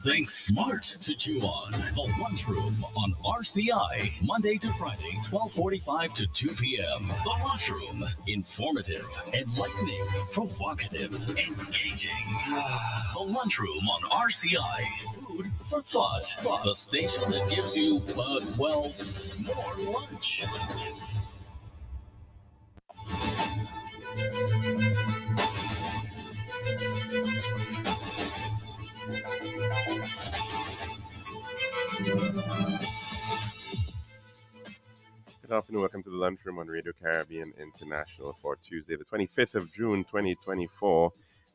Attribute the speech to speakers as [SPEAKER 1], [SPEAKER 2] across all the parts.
[SPEAKER 1] Think smart to chew on. The Lunchroom on RCI, Monday to Friday, 12:45 to 2 p.m. The Lunchroom, informative, enlightening, provocative, engaging. The Lunchroom on RCI, food for thought. The station that gives you, well, more lunch.
[SPEAKER 2] Good afternoon. Welcome to the Lunchroom on Radio Caribbean International for Tuesday, the 25th of June, 2024.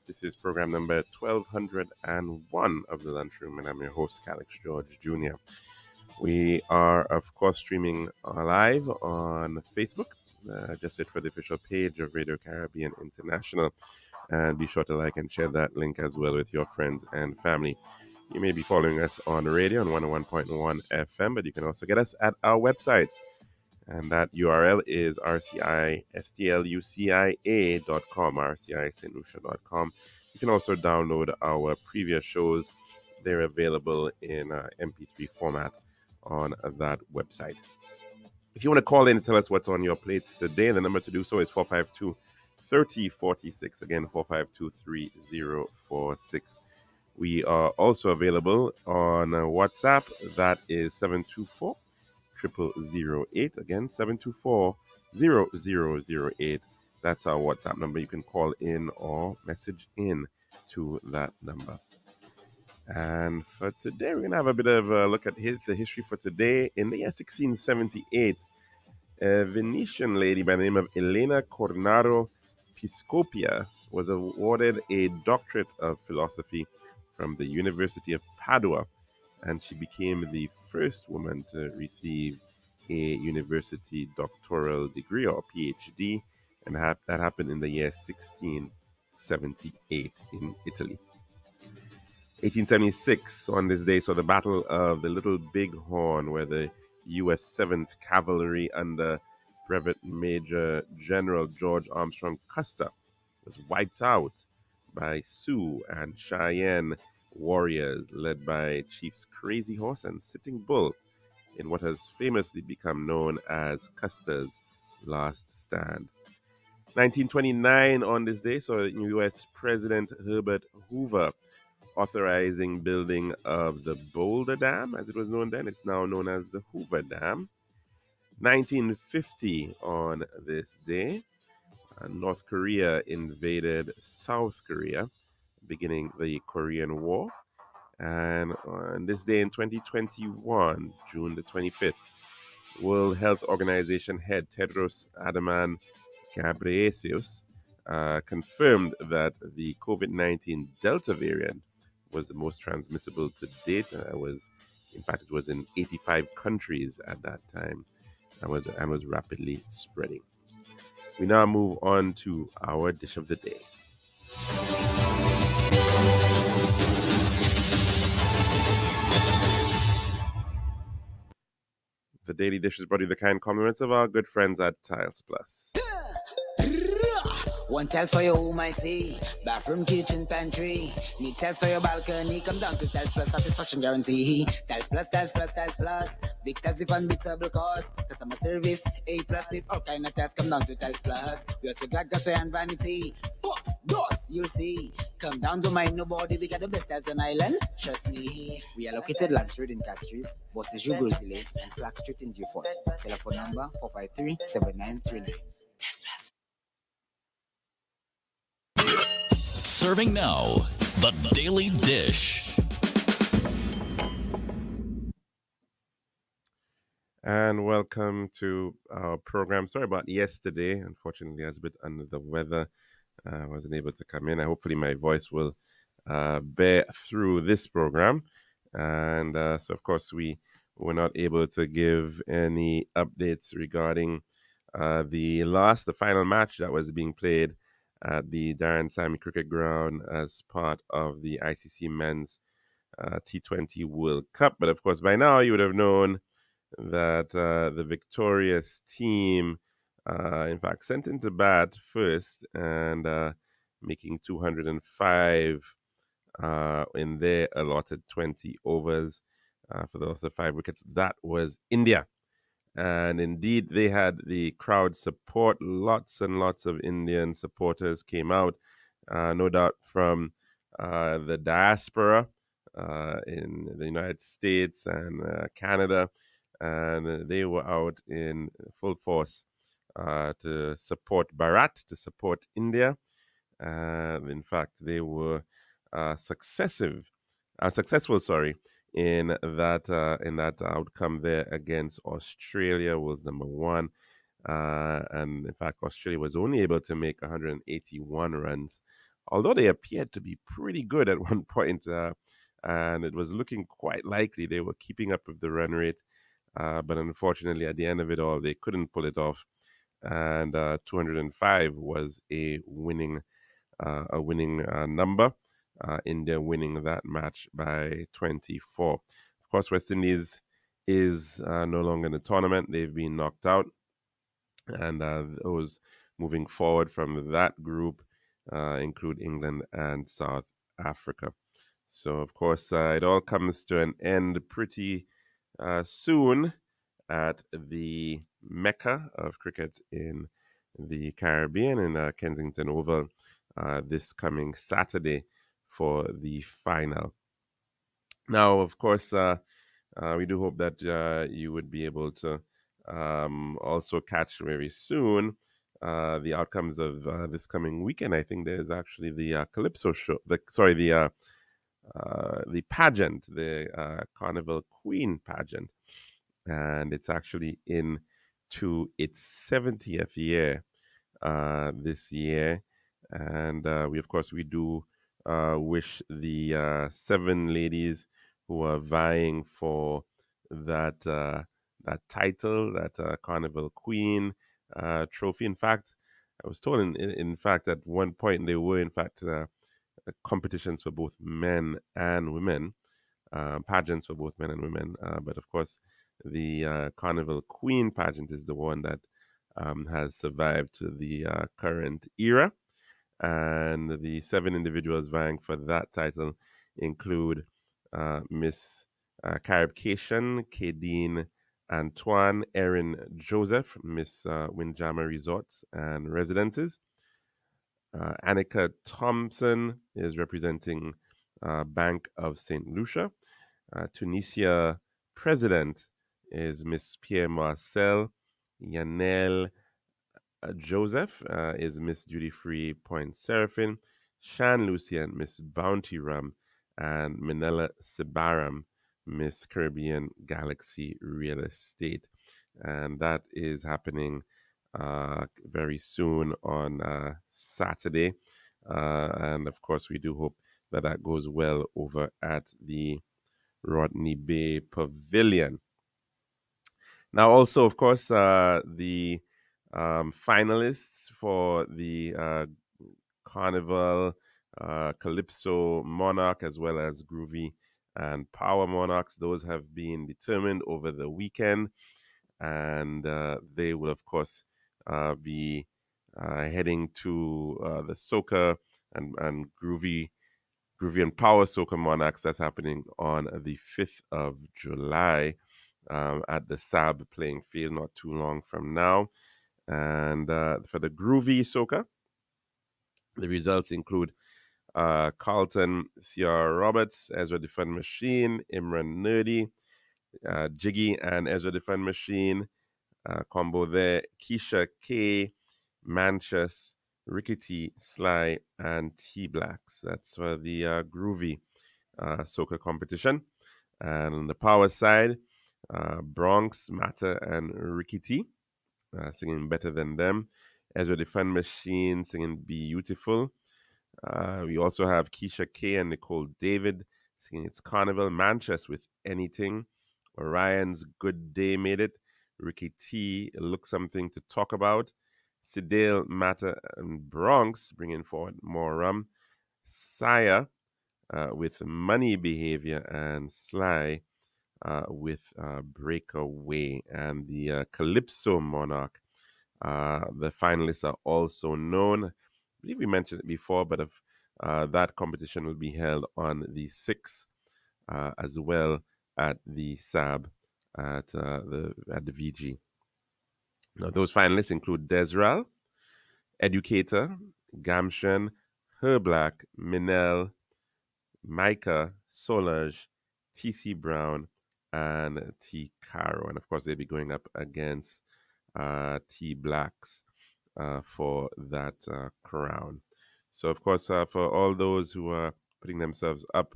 [SPEAKER 2] This is program number 1201 of the Lunchroom, and I'm your host, Alex George Jr. We are, of course, streaming live on Facebook. Just search for the official page of Radio Caribbean International, and be sure to like and share that link as well with your friends and family. You may be following us on the radio on 101.1 FM, but you can also get us at our website. And that URL is rcistlucia.com, rcistlucia.com. You can also download our previous shows. They're available in MP3 format on that website. If you want to call in and tell us what's on your plate today, the number to do so is 452-3046. Again, 452-3046. We are also available on WhatsApp. That is 724. 0008. Again, 724-0008. That's our WhatsApp number. You can call in or message in to that number. And for today, we're going to have a bit of a look at the history for today. In the year 1678, a Venetian lady by the name of Elena Cornaro Piscopia was awarded a doctorate of philosophy from the University of Padua, and she became the first woman to receive a university doctoral degree or PhD, and that happened in the year 1678 in Italy. 1876, on this day, saw the Battle of the Little Bighorn, where the U.S. 7th Cavalry under Brevet Major General George Armstrong Custer was wiped out by Sioux and Cheyenne warriors led by Chiefs Crazy Horse and Sitting Bull in what has famously become known as Custer's Last Stand. 1929, on this day, saw U.S. President Herbert Hoover authorizing building of the Boulder Dam, as it was known then. It's now known as the Hoover Dam. 1950, on this day, North Korea invaded South Korea, beginning the Korean War. And on this day in 2021, June the 25th, World Health Organization head Tedros Adhanom Ghebreyesus confirmed that the COVID-19 Delta variant was the most transmissible to date. It was in 85 countries at that time, and was rapidly spreading. We now move on to our dish of the day. The daily dish is brought to you the kind compliments of our good friends at Tiles Plus.
[SPEAKER 3] One tiles for your home, I see. Bathroom, kitchen, pantry. Need tiles for your balcony. Come down to Tiles Plus, satisfaction guarantee. Tiles Plus, Tiles Plus, Tiles Plus. Big tiles with unbeatable cost. Customer service, A+. Need all kind of tiles. Come down to Tiles Plus. We also got gasway and vanity. Books, doors, you'll see. Come down to mind nobody. We got the best tiles on island. Trust me. We are located Land Street in Castries, Bosses Jugos Lanes, and Flag Street in Beaufort. Telephone number 453-7939.
[SPEAKER 1] Serving now, the Daily Dish.
[SPEAKER 2] And welcome to our program. Sorry about yesterday. Unfortunately, I was a bit under the weather. I wasn't able to come in. Hopefully my voice will bear through this program. And so, of course, we were not able to give any updates regarding the final match that was being played at the Darren Sammy Cricket Ground as part of the ICC Men's T20 World Cup. But of course, by now you would have known that the victorious team, in fact, sent into bat first and making 205 in their allotted 20 overs for the loss of 5 wickets. That was India. And indeed, they had the crowd support. Lots and lots of Indian supporters came out, no doubt from the diaspora in the United States and Canada. And they were out in full force to support Bharat, to support India. In fact, they were successful, sorry, in that outcome there against Australia was number one. And in fact, Australia was only able to make 181 runs, although they appeared to be pretty good at one point, and it was looking quite likely they were keeping up with the run rate. But unfortunately, at the end of it all, they couldn't pull it off. And 205 was a winning number. India winning that match by 24. Of course, West Indies is no longer in the tournament. They've been knocked out. And those moving forward from that group include England and South Africa. So, of course, it all comes to an end pretty soon at the Mecca of cricket in the Caribbean in Kensington Oval this coming Saturday for the final. Now, of course, we do hope that you would be able to also catch very soon the outcomes of this coming weekend. I think there's actually the Calypso show. The pageant, the Carnival Queen pageant, and it's actually into its 70th year this year. And we, of course, we do wish the 7 ladies who are vying for that title, that Carnival Queen trophy. In fact, I was told, in fact, at one point they were, in fact, competitions for both men and women, pageants for both men and women. But of course, the Carnival Queen pageant is the one that has survived to the current era. And the 7 individuals vying for that title include Miss Caribcation, Kadeen Antoine, Erin Joseph, Miss Windjammer Resorts and Residences. Annika Thompson is representing Bank of St. Lucia. Tunisia president is Miss Pierre Marcel. Yanel Joseph is Miss Duty Free Point Seraphim. Shan Lucian, Miss Bounty Rum. And Manila Sibaram, Miss Caribbean Galaxy Real Estate. And that is happening very soon on Saturday. And of course, we do hope that that goes well over at the Rodney Bay Pavilion. Now, also, of course, the finalists for the Carnival, Calypso Monarch, as well as Groovy and Power Monarchs, those have been determined over the weekend. And they will, of course, be heading to the Soca and Groovy and Power Soca Monarchs. That's happening on the 5th of July at the SAB playing field, not too long from now. And for the Groovy Soca, the results include Carlton, Sierra Roberts, Ezra the Fun Machine, Imran Nerdy, Jiggy and Ezra the Fun Machine. Combo there, Keisha K, Manchas, Rickety, Sly, and T-Blacks. That's for the Groovy Soca competition. And on the Power side, Bronx, Matter, and Rickety singing Better Than Them. Ezra the Fun Machine singing Beautiful. We also have Keisha K and Nicole David singing It's Carnival. Manchas with Anything. Orion's Good Day Made It. Ricky T, Look Something to Talk About. Sidale, Matter, and Bronx bringing forward More Rum. Saya with Money Behavior, and Sly with Breakaway. And the Calypso Monarch, the finalists are also known. I believe we mentioned it before, but that competition will be held on the 6th as well at the SAB at the VG. Now, those finalists include Desral, Educator, Gamshan, Herblack, Minel, Micah, Solange, T.C. Brown, and T. Caro. And of course, they'll be going up against T. Blacks for that crown. So, of course, for all those who are putting themselves up,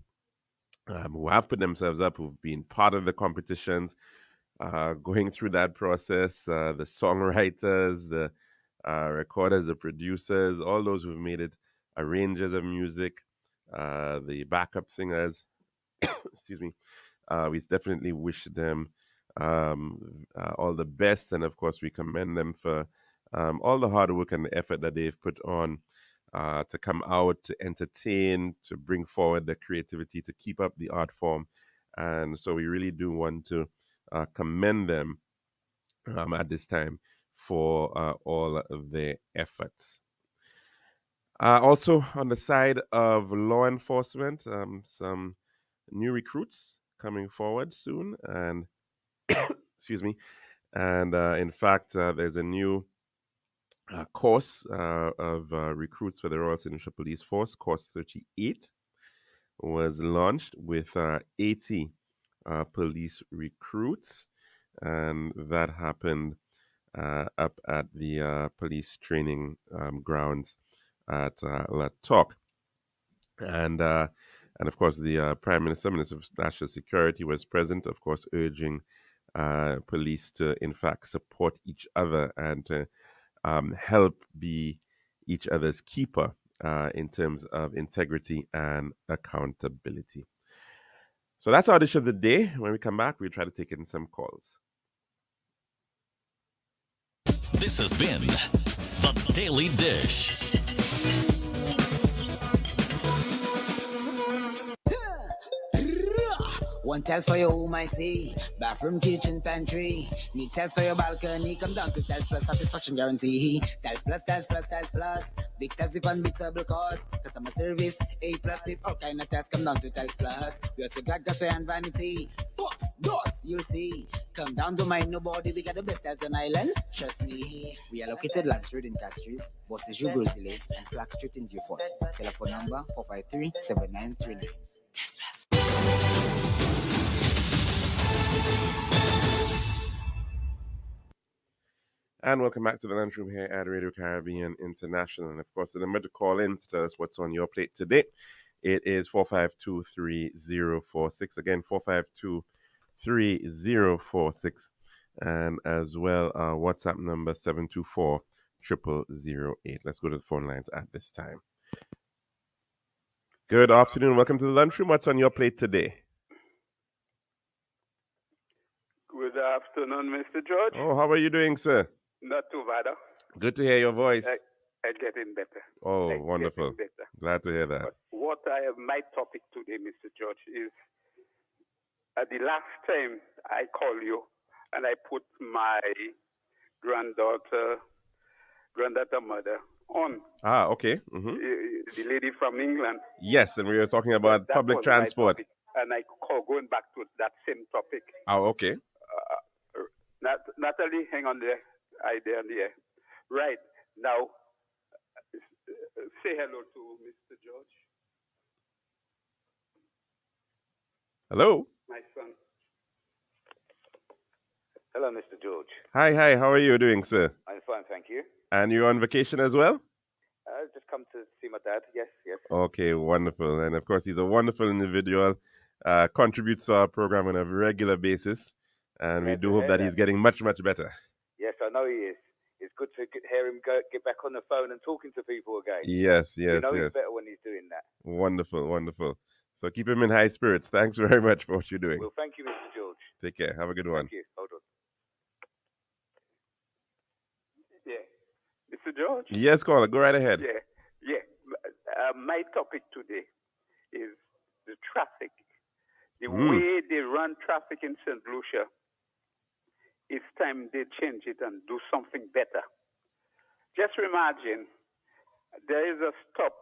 [SPEAKER 2] who have put themselves up, who've been part of the competitions, going through that process, the songwriters, the recorders, the producers, all those who've made it, arrangers of music, the backup singers, excuse me, we definitely wish them all the best. And of course, we commend them for all the hard work and the effort that they've put on to come out, to entertain, to bring forward their creativity, to keep up the art form. And so we really do want to commend them at this time for all of their efforts. Also, on the side of law enforcement, some new recruits coming forward soon. And, excuse me, and in fact, there's a new course of recruits for the Royal Signature Police Force. Course 38 was launched with 80 police recruits, and that happened up at the police training grounds at La Toc. And of course, the Prime Minister, Minister of National Security, was present, of course, urging police to, in fact, support each other and to help be each other's keeper in terms of integrity and accountability. So that's our dish of the day. When we come back, we'll try to take in some calls.
[SPEAKER 1] This has been The Daily Dish.
[SPEAKER 3] One tiles for your home, I see. Bathroom, kitchen, pantry. Need tiles for your balcony. Come down to Tiles Plus, satisfaction guarantee. Tiles Plus, Tiles Plus, Tiles Plus. Big tiles with unbeatable cost. Customer service, A+. Need all kind of tiles. Come down to Tiles Plus. We also got gas and vanity. Books, doors, you'll see. Come down, don't mind nobody. We got the best tiles on island. Trust me. We are located Land Street in Castries, Bosses Jubrosile, and Slack Street in Beaufort. Telephone number 453-7939. Tiles Plus.
[SPEAKER 2] And welcome back to the Lunchroom here at Radio Caribbean International. And of course, the number to call in to tell us what's on your plate today, it is 452-3046. Again, 452-3046. And as well, WhatsApp number 724-0008. Let's go to the phone lines at this time. Good afternoon. Welcome to the Lunchroom. What's on your plate today?
[SPEAKER 4] Good afternoon, Mr. George.
[SPEAKER 2] Oh, how are you doing, sir?
[SPEAKER 4] Not too bad.
[SPEAKER 2] Good to hear your voice.
[SPEAKER 4] I'm getting better.
[SPEAKER 2] Oh, wonderful.
[SPEAKER 4] Better.
[SPEAKER 2] Glad to hear that.
[SPEAKER 4] But what I have, my topic today, Mr. George, is the last time I call you and I put my granddaughter mother on.
[SPEAKER 2] Ah, okay. Mm-hmm.
[SPEAKER 4] The lady from England.
[SPEAKER 2] Yes, and we were talking about public transport.
[SPEAKER 4] And I call going back to that same topic.
[SPEAKER 2] Oh, okay.
[SPEAKER 4] Natalie, hang on there. There and there. Right. Now, say hello to Mr. George.
[SPEAKER 2] Hello.
[SPEAKER 4] My son. Hello, Mr. George.
[SPEAKER 2] Hi. How are you doing, sir?
[SPEAKER 4] I'm fine, thank you.
[SPEAKER 2] And you're on vacation as well?
[SPEAKER 4] I've just come to see my dad. Yes.
[SPEAKER 2] Okay, wonderful. And of course, he's a wonderful individual, contributes to our program on a regular basis. And we do hope that he's getting much, much better.
[SPEAKER 4] Yes, I know he is. It's good to hear him get back on the phone and talking to people again.
[SPEAKER 2] Yes.
[SPEAKER 4] You know he's better when he's doing that.
[SPEAKER 2] Wonderful. So keep him in high spirits. Thanks very much for what you're doing.
[SPEAKER 4] Well, thank you, Mr. George.
[SPEAKER 2] Take care. Have a good one.
[SPEAKER 4] Thank you. Hold on. Yeah. Mr. George?
[SPEAKER 2] Yes, caller. Go right ahead.
[SPEAKER 4] Yeah. My topic today is the traffic. The way they run traffic in St. Lucia. It's time they change it and do something better. Just imagine there is a stop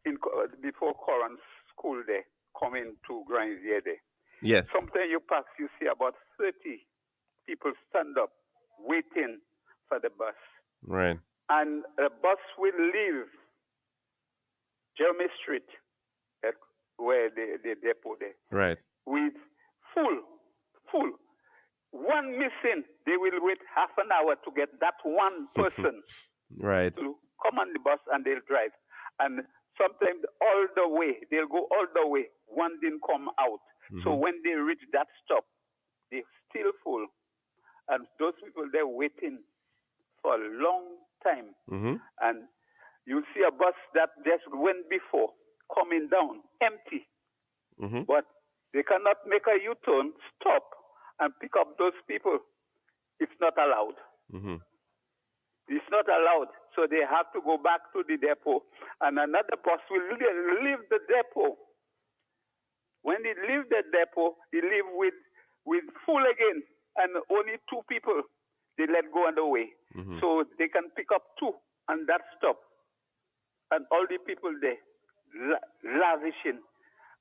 [SPEAKER 4] before Coran's school there, coming to Grandier there.
[SPEAKER 2] Yes.
[SPEAKER 4] Sometimes you pass, you see about 30 people stand up waiting for the bus.
[SPEAKER 2] Right.
[SPEAKER 4] And the bus will leave Jeremy Street, where the depot there.
[SPEAKER 2] Right.
[SPEAKER 4] With full. One missing, they will wait half an hour to get that one person
[SPEAKER 2] right.
[SPEAKER 4] to come on the bus and they'll drive. And sometimes all the way, they'll go all the way. One didn't come out. So when they reach that stop, they're still full. And those people, they're waiting for a long time. And you see a bus that just went before coming down, empty. But they cannot make a U-turn, stop, and pick up those people. It's not allowed. It's not allowed. So they have to go back to the depot, and another bus will leave the depot. When they leave the depot, they leave with full again, and only 2 people they let go on the way. So they can pick up 2 and that stop. And all the people there lavishing.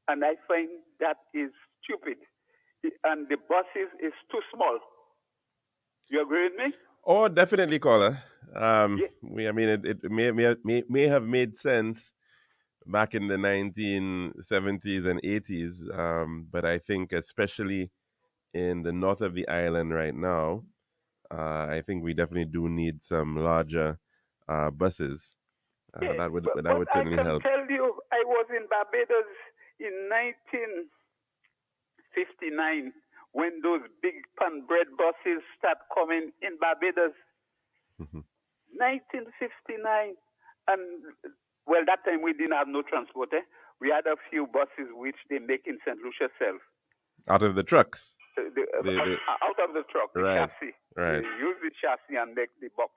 [SPEAKER 4] And I find that is stupid. And the buses is too small. You agree with me?
[SPEAKER 2] Oh, definitely, caller. It may have made sense back in the 1970s and 80s, but I think especially in the north of the island right now, I think we definitely do need some larger buses. That would certainly help.
[SPEAKER 4] I can tell you, I was in Barbados in 1959 when those big pan bread buses start coming in Barbados. 1959, and well, that time we didn't have no transport. We had a few buses which they make in St. Lucia self.
[SPEAKER 2] Out of the trucks.
[SPEAKER 4] Out of the truck, the chassis.
[SPEAKER 2] Right.
[SPEAKER 4] They use the chassis and make the box.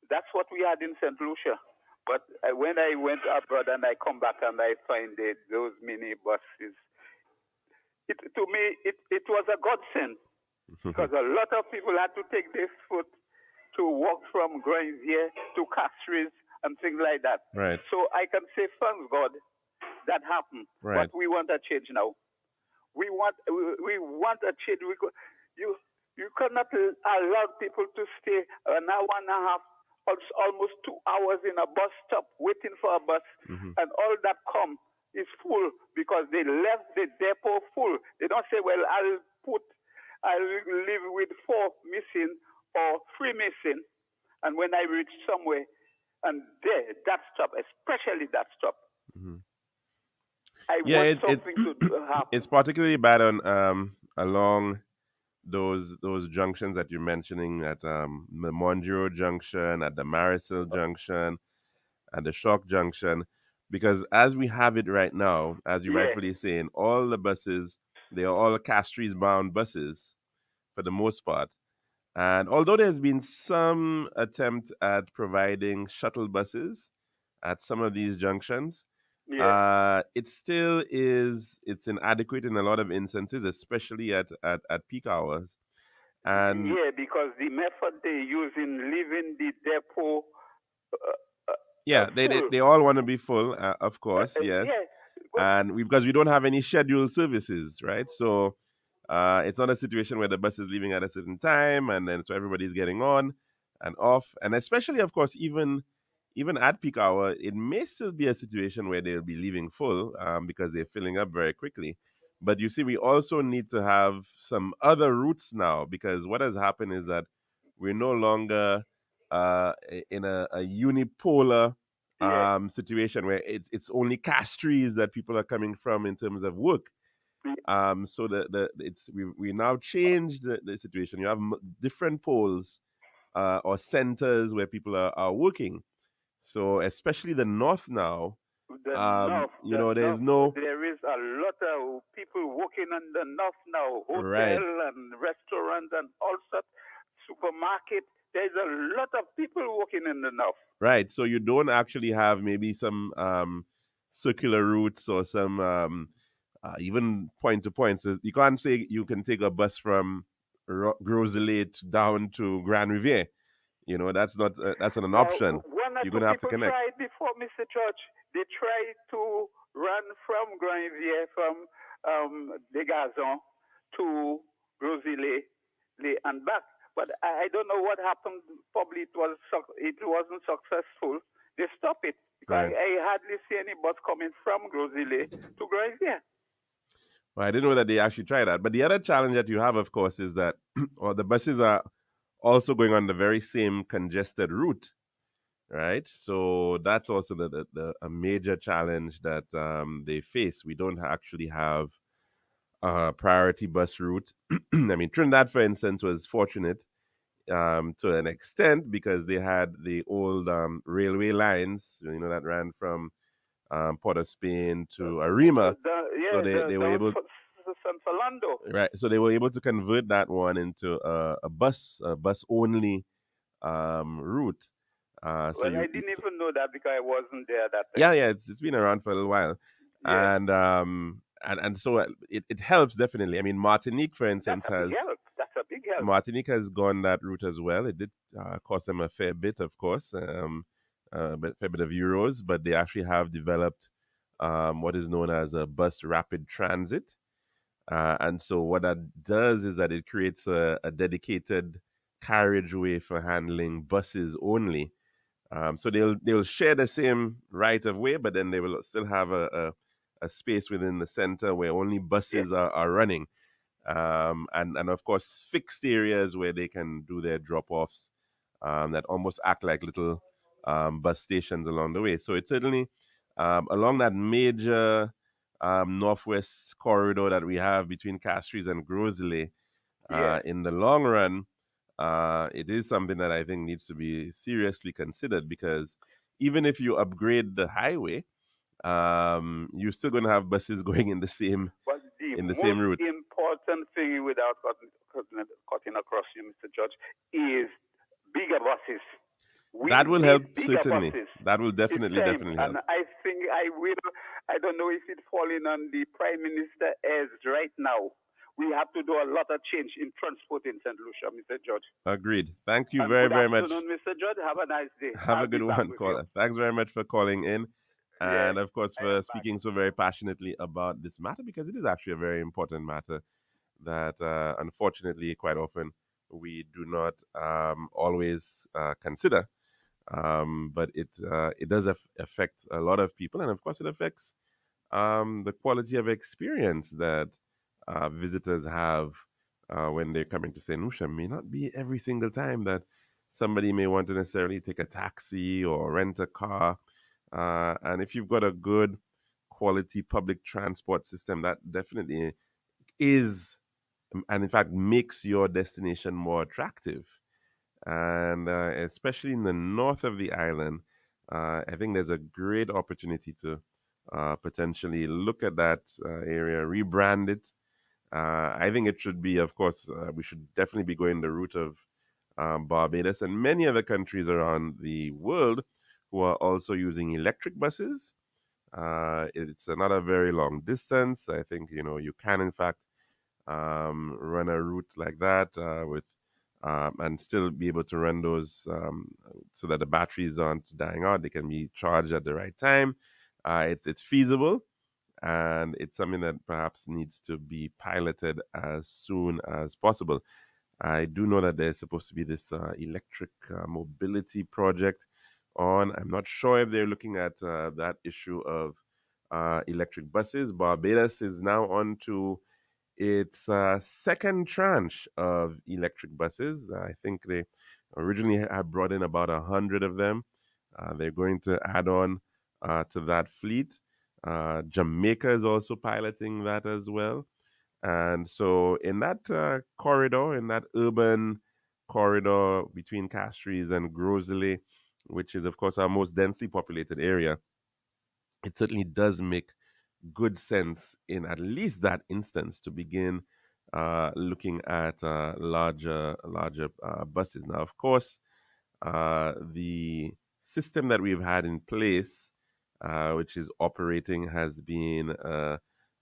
[SPEAKER 4] That's what we had in St. Lucia. But when I went abroad and I come back and I find those mini buses, to me, it was a godsend. Because a lot of people had to take their foot to walk from Grandier to Castries and things like that.
[SPEAKER 2] Right.
[SPEAKER 4] So I can say, thank God that happened.
[SPEAKER 2] Right.
[SPEAKER 4] But we want a change now. We want a change. You cannot allow people to stay an hour and a half, almost 2 hours in a bus stop waiting for a bus, and all that come is full because they left the depot full. They don't say, well, I'll live with 4 missing or 3 missing, and when I reach somewhere, and there, that stop, especially that stop, I want something to happen.
[SPEAKER 2] It's particularly bad on along those junctions that you're mentioning at the Monjuro Junction, at the Marisol Junction, at the Shock Junction, because as we have it right now, as you rightfully saying, all the buses, they are all Castries-bound buses for the most part. And although there's been some attempt at providing shuttle buses at some of these junctions, it still it's inadequate in a lot of instances, especially at peak hours. And
[SPEAKER 4] because the method they use in leaving the depot.
[SPEAKER 2] They all want to be full, of course, yes. And because we don't have any scheduled services, right? So it's not a situation where the bus is leaving at a certain time, and then so everybody's getting on and off. And especially, of course, even at peak hour, it may still be a situation where they'll be leaving full because they're filling up very quickly. But you see, we also need to have some other routes now, because what has happened is that we're no longer in a unipolar situation where it's only Castries that people are coming from in terms of work. So we now changed the situation. You have different poles or centers where people are working. So especially the north now,
[SPEAKER 4] there is a lot of people working in the north now, hotel and restaurants and all sorts, supermarket. There's a lot of people working in the north.
[SPEAKER 2] Right. So you don't actually have maybe some circular routes or some even point to point. So you can't say you can take a bus from Gros Islet down to Grand Riviere. That's not an option.
[SPEAKER 4] one or
[SPEAKER 2] you're
[SPEAKER 4] two
[SPEAKER 2] going to have to
[SPEAKER 4] people
[SPEAKER 2] connect.
[SPEAKER 4] tried before, Mr. George. They tried to run from Granvier, from the Gazon to Grosillet and back. But I don't know what happened. Probably it wasn't successful. They stopped it because
[SPEAKER 2] Right.
[SPEAKER 4] I hardly see any bus coming from Grosillet to Granvier.
[SPEAKER 2] Well, I didn't know that they actually tried that. But the other challenge that you have, of course, is that the buses are also going on the very same congested route, right? So that's also a major challenge that they face. We don't actually have a priority bus route. I mean, Trinidad, for instance, was fortunate to an extent because they had the old railway lines, that ran from Port of Spain to Arima. So they were able,
[SPEAKER 4] San Fernando.
[SPEAKER 2] right? So they were able to convert that one into a bus only route.
[SPEAKER 4] Well, I didn't even know that because I wasn't there that time.
[SPEAKER 2] Yeah, it's been around for a little while,
[SPEAKER 4] Yeah.
[SPEAKER 2] and so it helps definitely. I mean, Martinique, for instance,
[SPEAKER 4] That's a big help.
[SPEAKER 2] Martinique has gone that route as well. It did cost them a fair bit, of course, a fair bit of euros, but they actually have developed what is known as a bus rapid transit. And so what that does is that it creates a dedicated carriageway for handling buses only. So they'll share the same right of way, but then they will still have a space within the center where only buses are running. And of course fixed areas where they can do their drop-offs that almost act like little bus stations along the way. So it's certainly along that major northwest corridor that we have between Castries and Grosley. In the long run, it is something that I think needs to be seriously considered, because even if you upgrade the highway, you're still going to have buses going in the same same route.
[SPEAKER 4] The important thing, without cutting across you, Mr. Judge, is bigger buses.
[SPEAKER 2] That will help, certainly.
[SPEAKER 4] Buses.
[SPEAKER 2] That will definitely help.
[SPEAKER 4] And I think I don't know if it's falling on the Prime Minister as right now. We have to do a lot of change in transport in St. Lucia, Mr. Judge.
[SPEAKER 2] Agreed. Thank you very much.
[SPEAKER 4] Good afternoon, Mr. Judge. Have a nice day.
[SPEAKER 2] Have a good one, caller. Thanks very much for calling in. And of course, for speaking so very passionately about this matter, because it is actually a very important matter that unfortunately quite often we do not always consider. But it does affect a lot of people, and of course it affects the quality of experience that visitors have when they're coming to St. Lucia. May not be every single time that somebody may want to necessarily take a taxi or rent a car. And if you've got a good quality public transport system, that definitely is, and in fact makes your destination more attractive. And especially in the north of the island, I think there's a great opportunity to potentially look at that area, rebrand it. I think it should be, of course, we should definitely be going the route of Barbados and many other countries around the world who are also using electric buses. It's not a very long distance. I think, you can, in fact, run a route like that with and still be able to run those so that the batteries aren't dying out. They can be charged at the right time. It's feasible, and it's something that perhaps needs to be piloted as soon as possible. I do know that there's supposed to be this electric mobility project on. I'm not sure if they're looking at that issue of electric buses. Barbados is now on to its second tranche of electric buses. I think they originally had brought in about 100 of them. They're going to add on to that fleet. Jamaica is also piloting that as well. And so in that corridor, in that urban corridor between Castries and Grosley, which is, of course, our most densely populated area, it certainly does make good sense in at least that instance to begin looking at larger buses. Now, of course, the system that we've had in place, which is operating, has been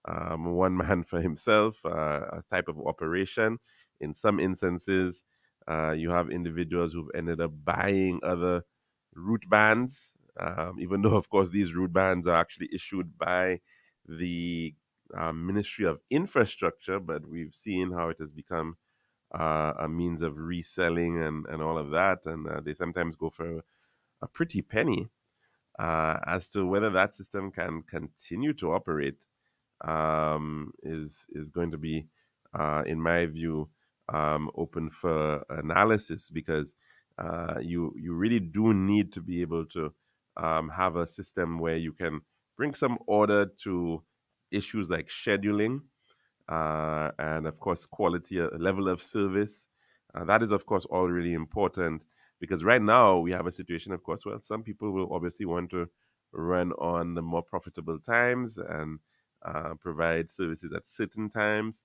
[SPEAKER 2] one man for himself, a type of operation. In some instances, you have individuals who've ended up buying other route bans, even though, of course, these route bans are actually issued by the Ministry of Infrastructure, but we've seen how it has become a means of reselling and all of that, and they sometimes go for a pretty penny. As to whether that system can continue to operate is going to be, in my view, open for analysis, because you really do need to be able to have a system where you can bring some order to issues like scheduling, and of course quality, level of service. That is of course all really important, because right now we have a situation, of course, where some people will obviously want to run on the more profitable times and provide services at certain times,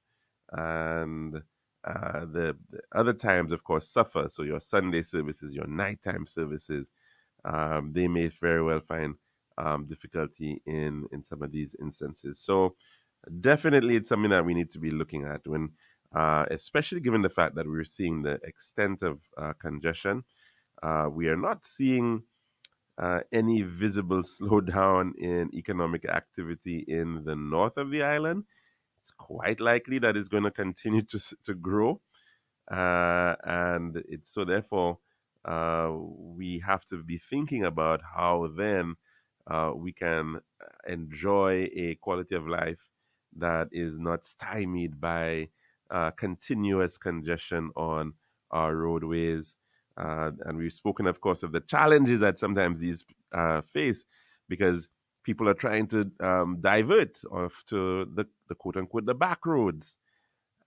[SPEAKER 2] and the other times, of course, suffer. So your Sunday services, your nighttime services, they may very well find difficulty in some of these instances. So definitely, it's something that we need to be looking at when, especially given the fact that we're seeing the extent of congestion. We are not seeing any visible slowdown in economic activity in the north of the island. It's quite likely that it's going to continue to grow, and it's so therefore we have to be thinking about how then we can enjoy a quality of life that is not stymied by continuous congestion on our roadways. And we've spoken, of course, of the challenges that sometimes these face, because people are trying to divert off to the quote unquote the back roads.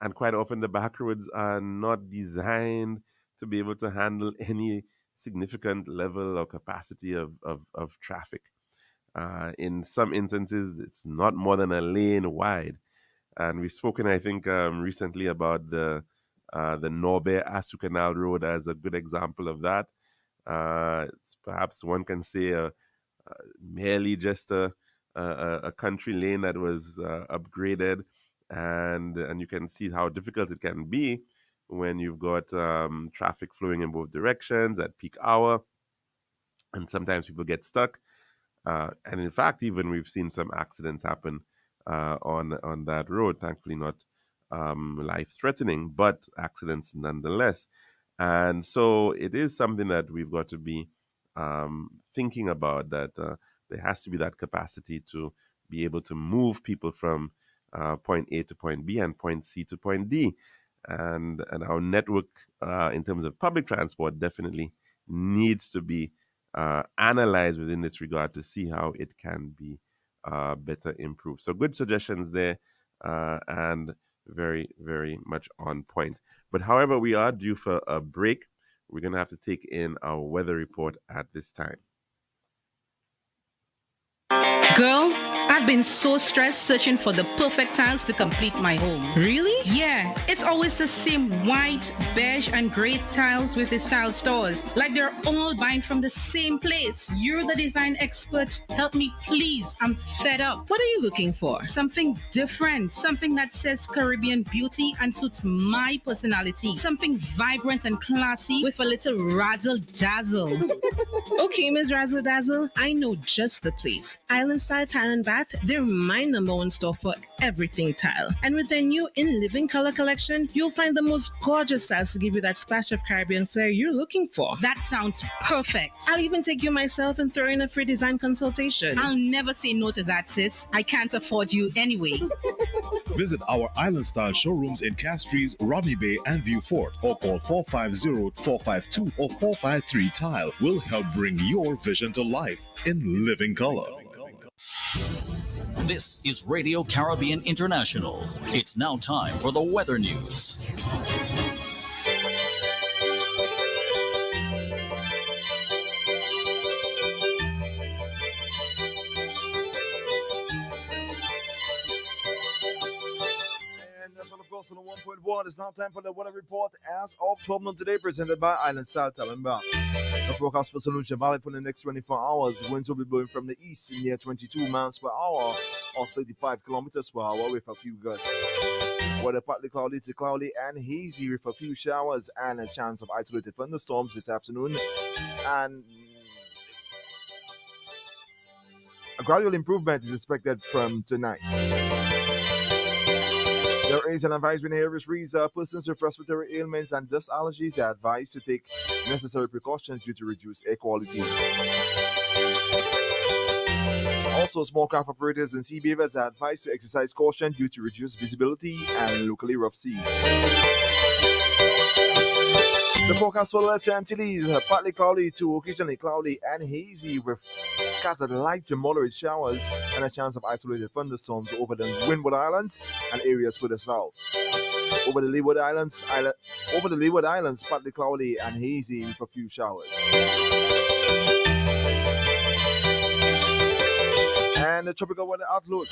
[SPEAKER 2] And quite often the back roads are not designed to be able to handle any significant level or capacity of traffic. In some instances, it's not more than a lane wide. And we've spoken, I think, recently about the Norbert Asu Canal Road as a good example of that. It's perhaps one can say merely just a country lane that was upgraded, and you can see how difficult it can be when you've got traffic flowing in both directions at peak hour, and sometimes people get stuck. And in fact, even we've seen some accidents happen on that road. Thankfully, not life-threatening, but accidents nonetheless. And so it is something that we've got to be thinking about, that there has to be that capacity to be able to move people from point A to point B and point C to point D. And our network in terms of public transport definitely needs to be analyzed within this regard to see how it can be better improved. So good suggestions there, and very, very much on point. But however, we are due for a break. We're going to have to take in our weather report at this time.
[SPEAKER 5] Girl, I've been so stressed searching for the perfect tiles to complete my home. Really? Yeah, it's always the same white, beige, and gray tiles with these tile stores. Like they're all buying from the same place. You're the design expert. Help me, please. I'm fed up. What are you looking for? Something different. Something that says Caribbean beauty and suits my personality. Something vibrant and classy with a little razzle dazzle. Okay, Ms. Razzle Dazzle, I know just the place. Island Style Tile and Bath, they're my number one store for everything tile. And with their new In Living color collection, you'll find the most gorgeous styles to give you that splash of Caribbean flair you're looking for. That sounds perfect. I'll even take you myself and throw in a free design consultation. I'll never say no to that, sis. I can't afford you anyway.
[SPEAKER 6] Visit our Island Style showrooms in Castries, Rodney Bay, and View Fort, or call 450-452 or 453 Tile. We'll help bring your vision to life in living color.
[SPEAKER 1] This is Radio Caribbean International. It's now time for the weather news.
[SPEAKER 7] On the 1.1, it's now time for the weather report as of 12 noon today, presented by Island Style Talent Bar. The forecast for St. Lucia Valley for the next 24 hours. The winds will be blowing from the east near 22 miles per hour or 35 kilometers per hour with a few gusts. Weather partly cloudy to cloudy and hazy with a few showers and a chance of isolated thunderstorms this afternoon and A gradual improvement is expected from tonight. There is an advisory in areas reads persons with respiratory ailments and dust allergies are advised to take necessary precautions due to reduced air quality. Also, small craft operators and sea beavers are advised to exercise caution due to reduced visibility and locally rough seas. The forecast for the Western Antilles, partly cloudy to occasionally cloudy and hazy with scattered light to moderate showers and a chance of isolated thunderstorms over the Windward Islands and areas further south. Over the Leeward Islands, partly cloudy and hazy with a few showers. And the tropical weather outlook.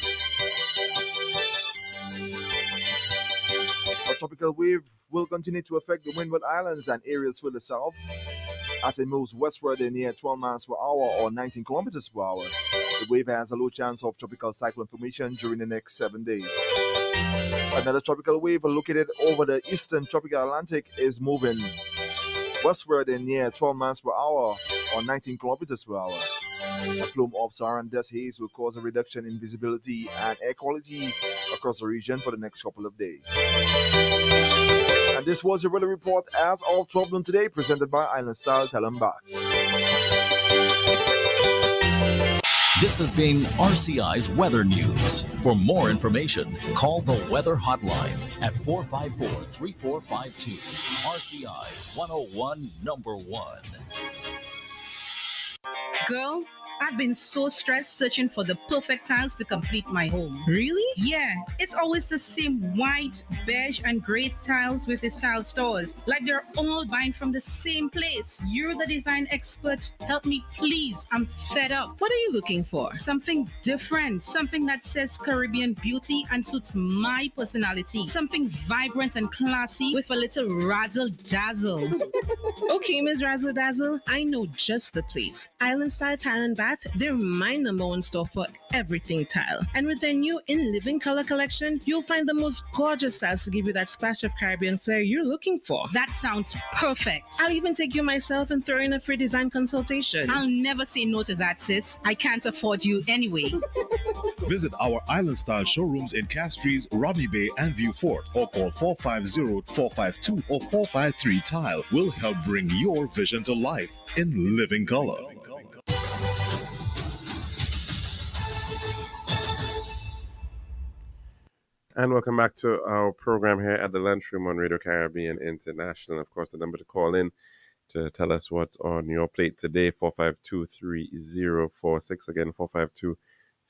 [SPEAKER 7] A tropical wave will continue to affect the Windward Islands and areas further south as it moves westward near 12 miles per hour or 19 kilometers per hour. The wave has a low chance of tropical cyclone formation during the next 7 days. Another tropical wave located over the eastern tropical Atlantic is moving westward near 12 miles per hour or 19 kilometers per hour. A plume of Saharan dust haze will cause a reduction in visibility and air quality across the region for the next couple of days. And this was your weather report as of 12 noon today, presented by Island Style Telembach.
[SPEAKER 1] This has been RCI's Weather News. For more information, call the Weather Hotline at 454-3452. RCI 101 number 1.
[SPEAKER 5] Girl, I've been so stressed searching for the perfect tiles to complete my home. Really? Yeah, it's always the same white, beige, and gray tiles with the style stores. Like they're all buying from the same place. You're the design expert. Help me, please. I'm fed up.
[SPEAKER 8] What are you looking for?
[SPEAKER 5] Something different. Something that says Caribbean beauty and suits my personality. Something vibrant and classy with a little razzle dazzle.
[SPEAKER 8] Okay, Ms. Razzle Dazzle, I know just the place. Island Style Tile and Bath, they're my number one store for everything tile. And with their new In Living Color collection, you'll find the most gorgeous styles to give you that splash of Caribbean flair you're looking for.
[SPEAKER 5] That sounds perfect.
[SPEAKER 8] I'll even take you myself and throw in a free design consultation.
[SPEAKER 5] I'll never say no to that, sis. I can't afford you anyway.
[SPEAKER 6] Visit our Island Style showrooms in Castries, Rodney Bay, and View Fort, or call 450-452 or 453 Tile. We'll help bring your vision to life in living color.
[SPEAKER 2] And welcome back to our program here at the Lunchroom on Radio Caribbean International. Of course, the number to call in to tell us what's on your plate today, 452-3046. Again,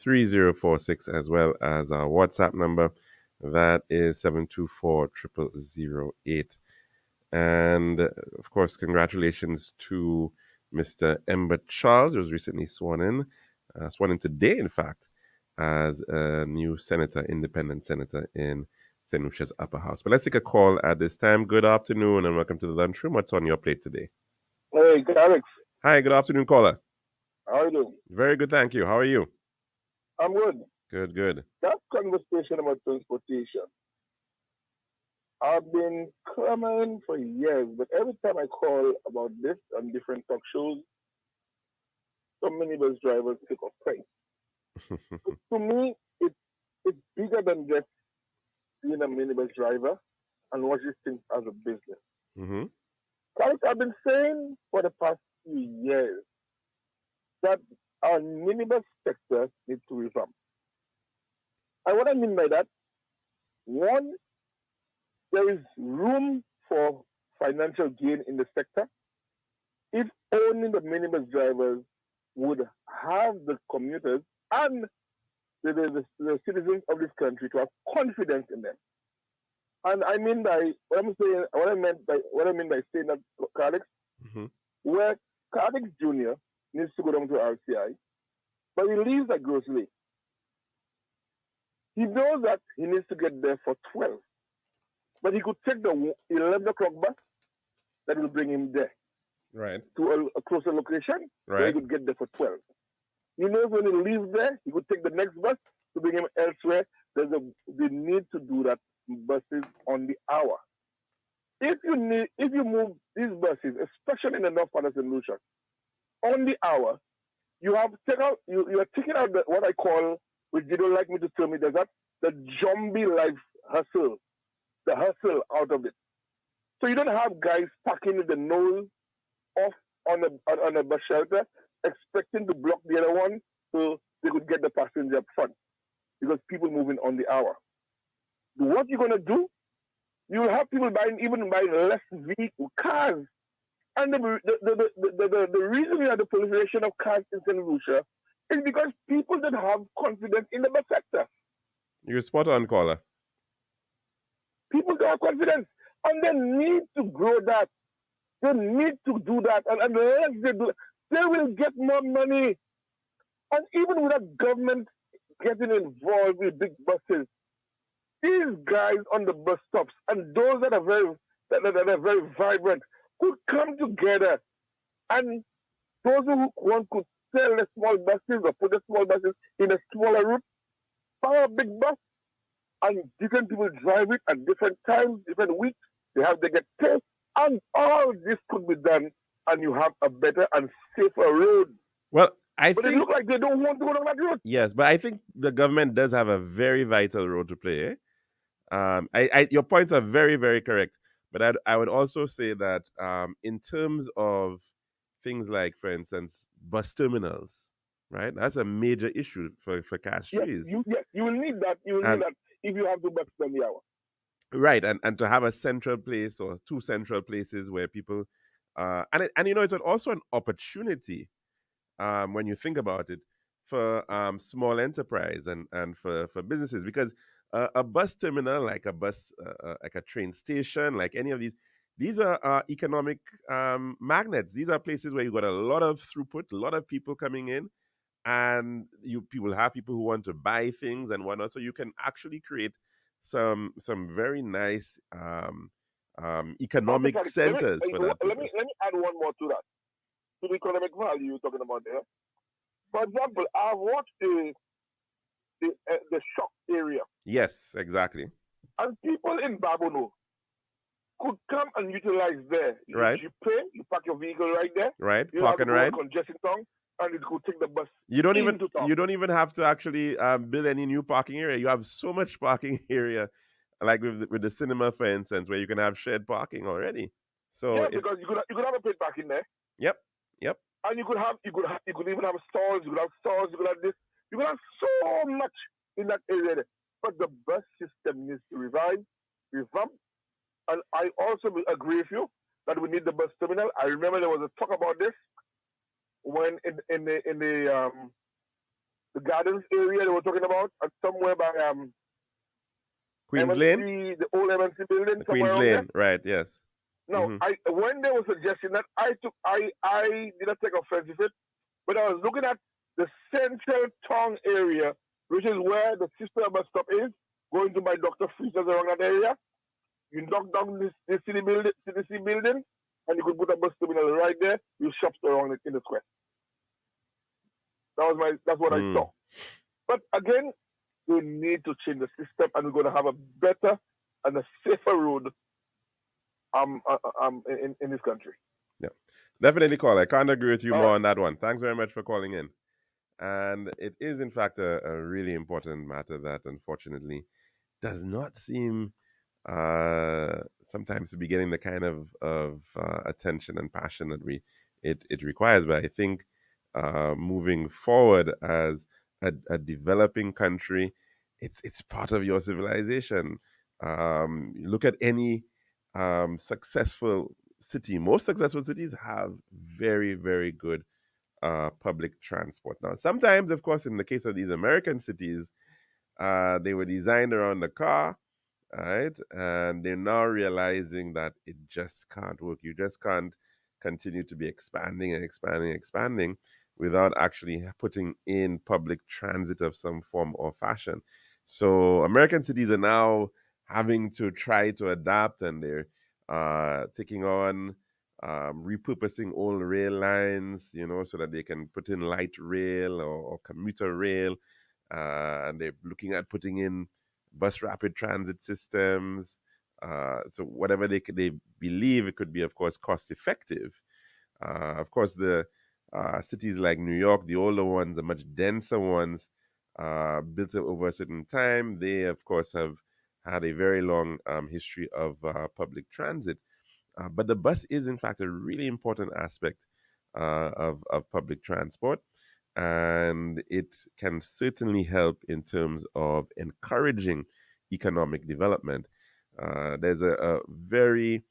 [SPEAKER 2] 452-3046, as well as our WhatsApp number. That is 724-0008. And, of course, congratulations to Mr. Ember Charles, who was recently sworn in today, in fact, as a new independent senator in St. Lucia's Upper House. But let's take a call at this time. Good afternoon and welcome to the Lunchroom. What's on your plate today?
[SPEAKER 9] Hey, Alex.
[SPEAKER 2] Hi, good afternoon, caller.
[SPEAKER 9] How are you doing?
[SPEAKER 2] Very good, thank you. How are you?
[SPEAKER 9] I'm good.
[SPEAKER 2] Good.
[SPEAKER 9] That conversation about transportation, I've been clamoring for years, but every time I call about this on different talk shows, some minibus drivers take a price. To me, it's bigger than just being a minibus driver and watch these things as a business.
[SPEAKER 2] Mm-hmm.
[SPEAKER 9] I've been saying for the past few years that our minibus sector needs to revamp. And what I mean by that, one, there is room for financial gain in the sector if only the minibus drivers would have the commuters and the citizens of this country to have confidence in them. And I mean by what I mean by saying that, Alex, where Alex Jr. needs to go down to RCI, but he leaves at Gross Lake. He knows that he needs to get there for 12, but he could take the 11 o'clock bus that will bring him there,
[SPEAKER 2] right,
[SPEAKER 9] to a closer location,
[SPEAKER 2] right,
[SPEAKER 9] where he could get there for 12. He knows when he leaves there, he could take the next bus to bring him elsewhere. There's the need to do that buses on the hour. If you move these buses, especially in the north part of St. Lucia, on the hour, you have taken out, you are taking out what I call, which they don't like me to tell me, that the zombie life hustle, the hustle out of it. So you don't have guys packing the nose off on a bus shelter, expecting to block the other one so they could get the passenger up front because people moving on the hour. What you're gonna do? You'll have people buying less vehicle cars. And the reason we have the proliferation of cars in St. Lucia is because people don't have confidence in the bus sector.
[SPEAKER 2] You're spot on, caller.
[SPEAKER 9] People don't have confidence, and they need to grow that. They need to do that, and unless they do, they will get more money. And even without government getting involved with big buses, these guys on the bus stops and those that are very vibrant could come together, and those who want could sell the small buses or put the small buses in a smaller route, buy a big bus, and different people drive it at different times, different weeks. They get paid, and all this could be done, and you have a better and safer road.
[SPEAKER 2] Well,
[SPEAKER 9] but it looks like they don't want to go down that road.
[SPEAKER 2] Yes, but I think the government does have a very vital role to play. Your points are very, very correct. But I would also say that in terms of things like, for instance, bus terminals, right? That's a major issue for Castries.
[SPEAKER 9] Yes, you will need that. You will need that if you have to bus on the hour.
[SPEAKER 2] Right, and to have a central place or two central places where people, it's also an opportunity when you think about it for small enterprise and for businesses, because a bus terminal, like a train station, like any of these are economic magnets. These are places where you got a lot of throughput, a lot of people coming in, and people have people who want to buy things and whatnot. So you can actually create some very nice economic centers for that.
[SPEAKER 9] Let me add one more to that, to the economic value you're talking about there. For example, I watched the shop area.
[SPEAKER 2] Yes, exactly.
[SPEAKER 9] And people in Babono could come and utilize there.
[SPEAKER 2] Right.
[SPEAKER 9] You pay, you park your vehicle right there.
[SPEAKER 2] Right.
[SPEAKER 9] You
[SPEAKER 2] Park and ride.
[SPEAKER 9] Congestion town, and it could take the bus.
[SPEAKER 2] You don't even have to actually build any new parking area. You have so much parking area, like with the cinema, for instance, where you can have shared parking already. So
[SPEAKER 9] yeah, because you could have a paid parking there.
[SPEAKER 2] Yep.
[SPEAKER 9] And you could even have stalls. You could have stores. You could have this. You could have so much in that area there. But the bus system needs to revamp. And I also agree with you that we need the bus terminal. I remember there was a talk about this when in the gardens area they were talking about somewhere by
[SPEAKER 2] Queens
[SPEAKER 9] MNC,
[SPEAKER 2] Lane,
[SPEAKER 9] the old MNC building.
[SPEAKER 2] Queens Lane, right? Yes.
[SPEAKER 9] Now, when they were suggesting that, I did not take offense with it, but I was looking at the central town area, which is where the sister bus stop is, going to my Dr. Freezers around that area. You knock down the city building, and you could put a bus terminal right there. You shops around it in the square. That's what I saw. But again, we need to change the system, and we're going to have a better and a safer road in this country.
[SPEAKER 2] Yeah, definitely, call. I can't agree with you more on that one. Thanks very much for calling in. And it is, in fact, a really important matter that, unfortunately, does not seem sometimes to be getting the kind of attention and passion that it requires. But I think moving forward as a developing country, it's part of your civilization. Look at any successful city. Most successful cities have very, very good public transport. Now, sometimes, of course, in the case of these American cities, they were designed around the car, right? And they're now realizing that it just can't work. You just can't continue to be expanding and expanding without actually putting in public transit of some form or fashion. So American cities are now having to try to adapt, and they're taking on repurposing old rail lines, so that they can put in light rail or commuter rail, and they're looking at putting in bus rapid transit systems. So whatever they believe it could be, of course, cost effective. Of course, the cities like New York, the older ones, the much denser ones, built up over a certain time, they, of course, have had a very long history of public transit. But the bus is, in fact, a really important aspect of public transport. And it can certainly help in terms of encouraging economic development. There's a very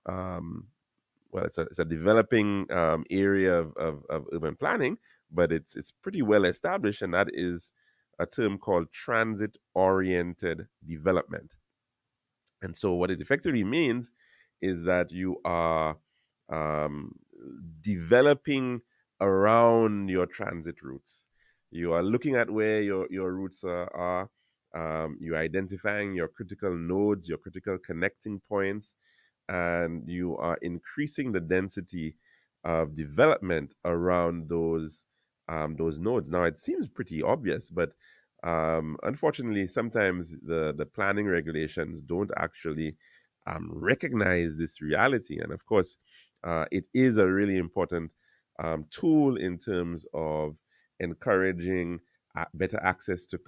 [SPEAKER 2] well, it's a developing area of urban planning, but it's pretty well established, and that is a term called transit-oriented development. And so, what it effectively means is that you are um, developing around your transit routes. You are looking at where your routes are. You're identifying your critical nodes, your critical connecting points, and you are increasing the density of development around those nodes. Now, it seems pretty obvious, but unfortunately, sometimes the planning regulations don't actually recognize this reality. And of course, it is a really important tool in terms of encouraging better access to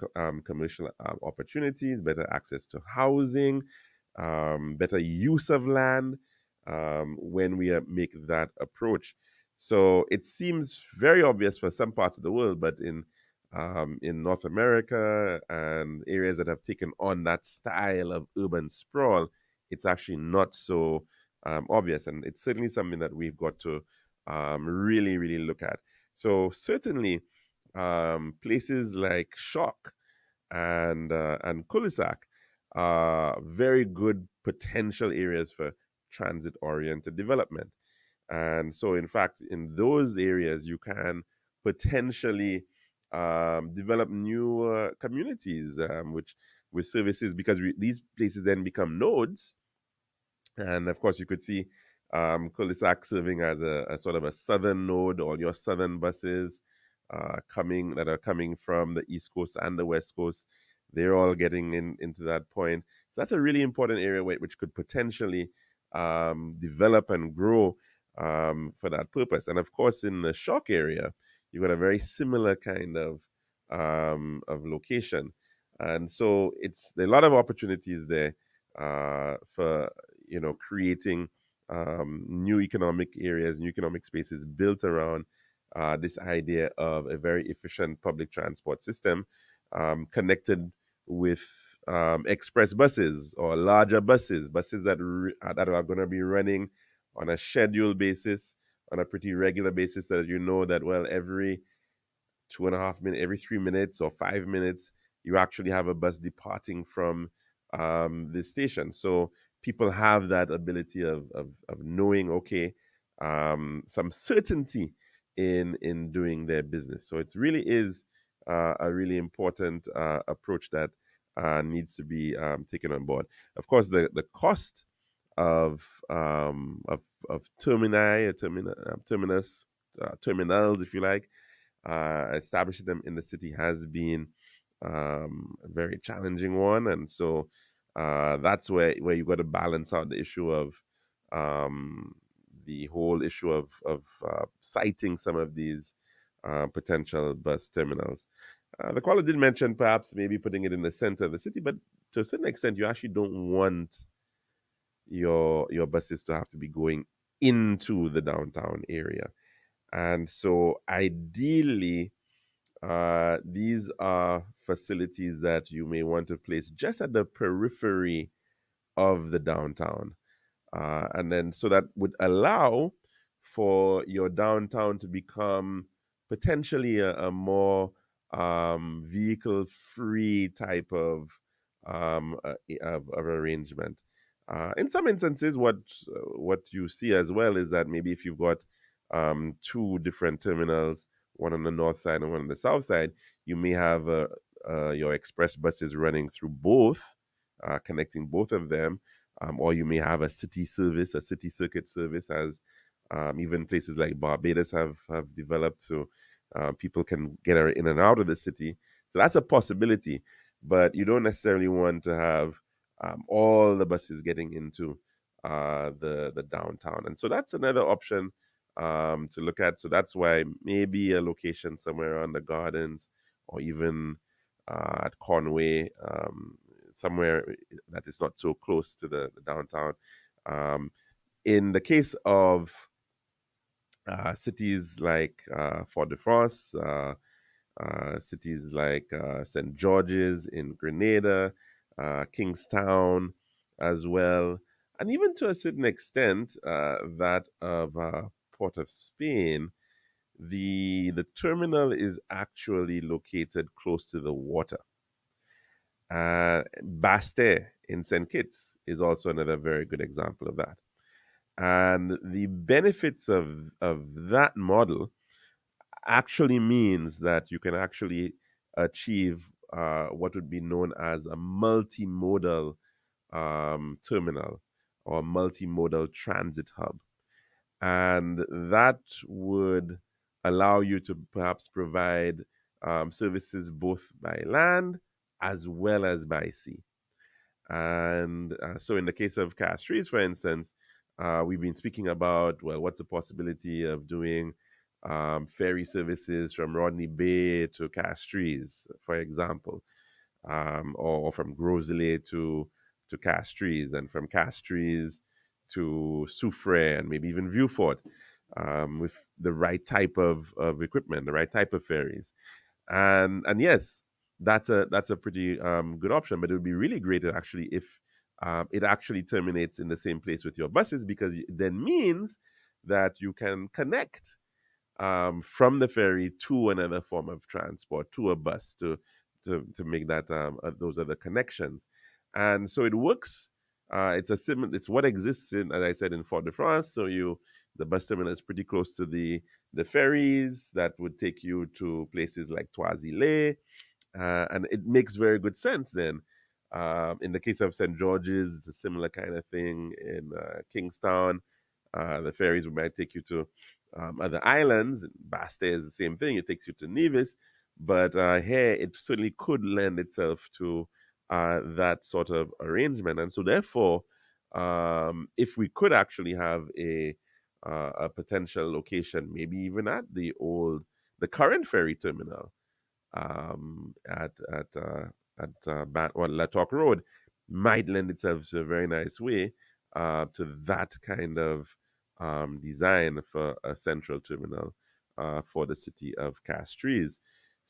[SPEAKER 2] commercial opportunities, better access to housing, better use of land when we make that approach. So it seems very obvious for some parts of the world, but in North America and areas that have taken on that style of urban sprawl, it's actually not so obvious. And it's certainly something that we've got to really, really look at. So certainly places like Shock and Cul-de-sac are very good potential areas for transit-oriented development. And so, in fact, in those areas, you can potentially develop new communities which with services, because these places then become nodes. And of course, you could see cul-de-sac serving as a sort of a southern node. All your southern buses that are coming from the East Coast and the West Coast, they're all getting into that point. So that's a really important area which could potentially develop and grow for that purpose. And of course, in the Shock area, you've got a very similar kind of location. And so it's a lot of opportunities there for creating new economic areas, new economic spaces built around this idea of a very efficient public transport system connected with express buses or larger buses that are going to be running on a scheduled basis, on a pretty regular basis, that you know that, well, every 2.5 minutes, every 3 minutes or 5 minutes, you actually have a bus departing from the station. So people have that ability of knowing, okay, some certainty in doing their business. So it really is a really important approach that needs to be taken on board. Of course, the cost of terminus, terminals, if you like, establishing them in the city has been a very challenging one. And so that's where you got to balance out the issue of the whole issue of citing some of these potential bus terminals. The caller did mention perhaps maybe putting it in the center of the city, but to a certain extent, you actually don't want your buses to have to be going into the downtown area. And so ideally, these are facilities that you may want to place just at the periphery of the downtown. And then so that would allow for your downtown to become potentially a more vehicle free type of arrangement. In some instances, what you see as well is that maybe if you've got two different terminals, one on the north side and one on the south side, you may have your express buses running through both, connecting both of them, or you may have a city service, a city circuit service, as even places like Barbados have developed, so people can get in and out of the city. So that's a possibility, but you don't necessarily want to have all the buses getting into the downtown. And so that's another option to look at. So that's why maybe a location somewhere around the gardens or even at Conway, somewhere that is not so close to the downtown. In the case of cities like Fort-de-France, cities like St. George's in Grenada, Kingstown as well, and even to a certain extent that of Port of Spain, the terminal is actually located close to the water. Basse in St. Kitts is also another very good example of that. And the benefits of that model actually means that you can actually achieve what would be known as a multimodal terminal or multimodal transit hub. And that would allow you to perhaps provide services both by land as well as by sea. And so in the case of Castries, for instance, we've been speaking about, well, what's the possibility of doing ferry services from Rodney Bay to Castries, for example, or from Grosley to Castries, and from Castries to Soufrière and maybe even Vieux-Fort, with the right type of equipment, the right type of ferries. And yes, that's a pretty good option, but it would be really great actually if it actually terminates in the same place with your buses, because it then means that you can connect from the ferry to another form of transport, to a bus, to make that those other connections. And so it works. It's what exists in, as I said, in Fort-de-France. So the bus terminal is pretty close to the ferries that would take you to places like Toisillet, and it makes very good sense then. In the case of St. George's, it's a similar kind of thing. In Kingstown, the ferries might take you to other islands. Basse is the same thing. It takes you to Nevis. But here, it certainly could lend itself to that sort of arrangement. And so therefore, if we could actually have a potential location, maybe even at the current ferry terminal at La Toc Road, might lend itself to a very nice way to that kind of design for a central terminal for the city of Castries.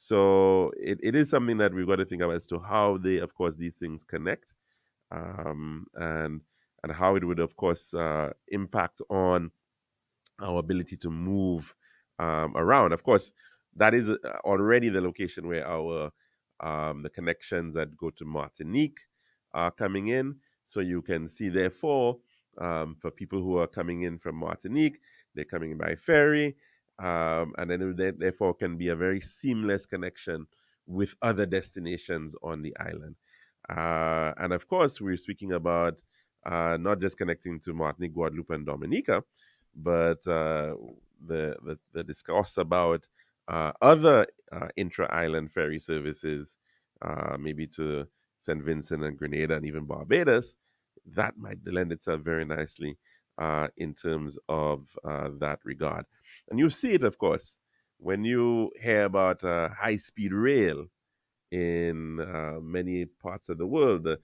[SPEAKER 2] So it is something that we've got to think about as to how of course, these things connect, and how it would, of course, impact on our ability to move around. Of course, that is already the location where our the connections that go to Martinique are coming in. So you can see, therefore, for people who are coming in from Martinique, they're coming in by ferry, and then therefore can be a very seamless connection with other destinations on the island. And of course, we're speaking about not just connecting to Martinique, Guadeloupe, and Dominica, but the discourse about other intra-island ferry services, maybe to St. Vincent and Grenada and even Barbados, that might lend itself very nicely in terms of that regard. And you see it, of course, when you hear about high-speed rail in many parts of the world. The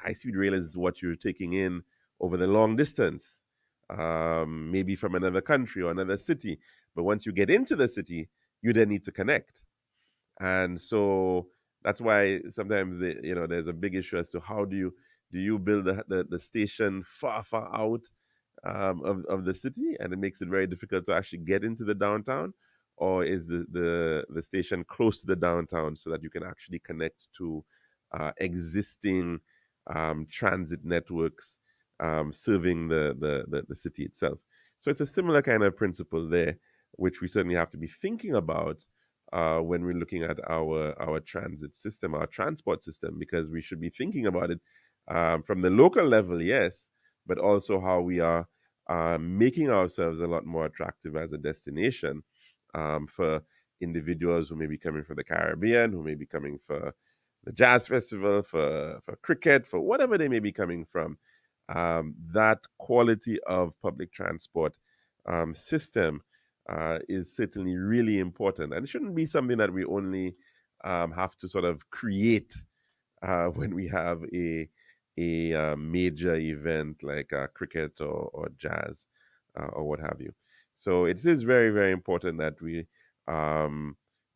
[SPEAKER 2] high-speed rail is what you're taking in over the long distance, maybe from another country or another city. But once you get into the city, you then need to connect. And so that's why sometimes there's a big issue as to how do you build the station far out of the city, and it makes it very difficult to actually get into the downtown, or is the station close to the downtown so that you can actually connect to existing transit networks serving the city itself. So it's a similar kind of principle there, which we certainly have to be thinking about when we're looking at our transit system, our transport system, because we should be thinking about it from the local level, yes, but also how we are making ourselves a lot more attractive as a destination for individuals who may be coming from the Caribbean, who may be coming for the jazz festival, for cricket, for whatever they may be coming from. That quality of public transport system is certainly really important. And it shouldn't be something that we only have to sort of create when we have a major event like cricket or jazz or what have you. So it is very, very important that we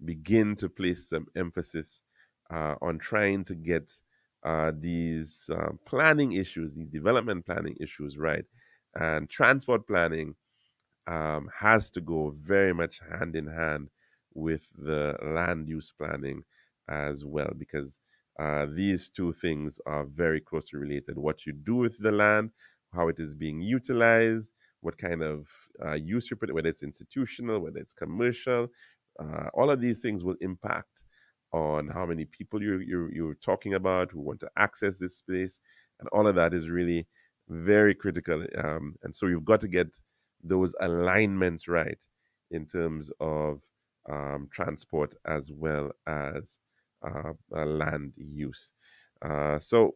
[SPEAKER 2] begin to place some emphasis on trying to get these planning issues, these development planning issues right. And transport planning has to go very much hand in hand with the land use planning as well, because these two things are very closely related. What you do with the land, how it is being utilized, what kind of use you put it, whether it's institutional, whether it's commercial, all of these things will impact on how many people you're talking about who want to access this space, and all of that is really very critical. And so you've got to get those alignments right in terms of transport as well as land use. So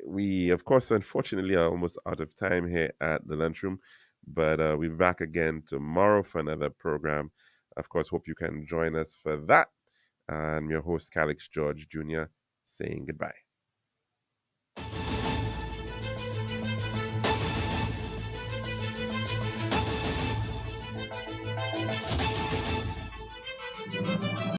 [SPEAKER 2] we, of course, unfortunately, are almost out of time here at the lunchroom, but we'll be back again tomorrow for another program. Of course, hope you can join us for that. I'm your host, Calix George Jr., saying goodbye.